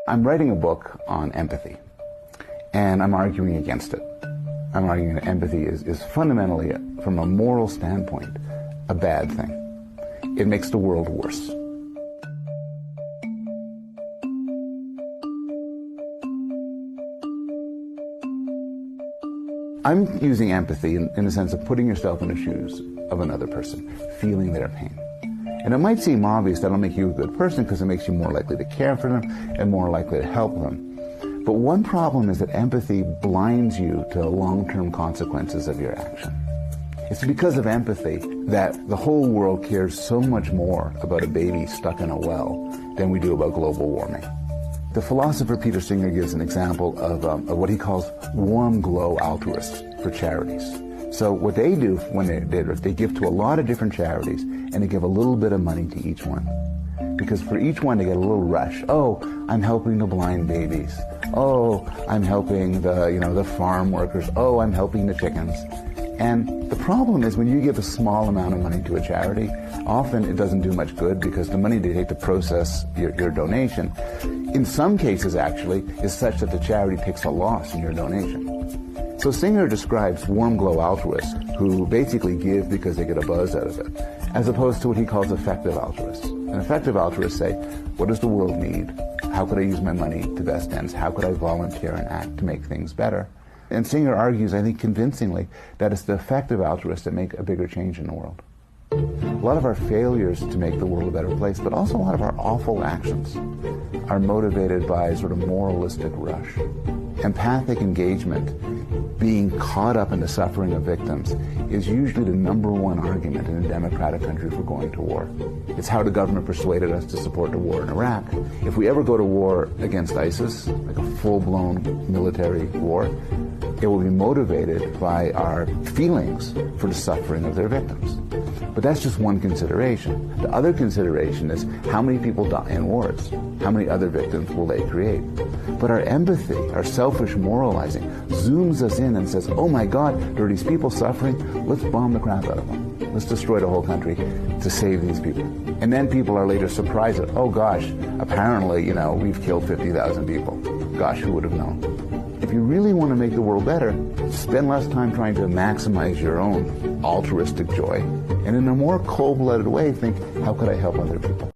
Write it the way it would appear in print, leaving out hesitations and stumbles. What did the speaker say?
I'm writing a book on empathy, and I'm arguing against it. I'm arguing that empathy is fundamentally, from a moral standpoint, a bad thing. It makes the world worse. I'm using empathy in the sense of putting yourself in the shoes of another person, feeling their pain. And it might seem obvious that'll make you a good person because it makes you more likely to care for them and more likely to help them. But one problem is that empathy blinds you to the long-term consequences of your action. It's because of empathy that the whole world cares so much more about a baby stuck in a well than we do about global warming. The philosopher Peter Singer gives an example of what he calls warm glow altruists for charities. So what they do when they give to a lot of different charities, and they give a little bit of money to each one. Because for each one they get a little rush. Oh, I'm helping the blind babies. Oh, I'm helping the farm workers. Oh, I'm helping the chickens. And the problem is when you give a small amount of money to a charity, often it doesn't do much good because the money they take to process your donation, in some cases actually, is such that the charity takes a loss in your donation. So Singer describes warm glow altruists who basically give because they get a buzz out of it, as opposed to what he calls effective altruists. And effective altruists say, what does the world need? How could I use my money to best ends? How could I volunteer and act to make things better? And Singer argues, I think convincingly, that it's the effective altruists that make a bigger change in the world. A lot of our failures to make the world a better place, but also a lot of our awful actions, are motivated by a sort of moralistic rush. Empathic engagement, being caught up in the suffering of victims, is usually the #1 argument in a democratic country for going to war. It's how the government persuaded us to support the war in Iraq. If we ever go to war against ISIS, like a full-blown military war, it will be motivated by our feelings for the suffering of their victims. But that's just one consideration. The other consideration is how many people die in wars? How many other victims will they create? But our empathy, our selfish moralizing, zooms us in and says, oh my God, there are these people suffering, let's bomb the crap out of them. Let's destroy the whole country to save these people. And then people are later surprised that, oh gosh, apparently, we've killed 50,000 people. Gosh, who would have known? If you really want to make the world better, spend less time trying to maximize your own altruistic joy, and in a more cold-blooded way, think, how could I help other people?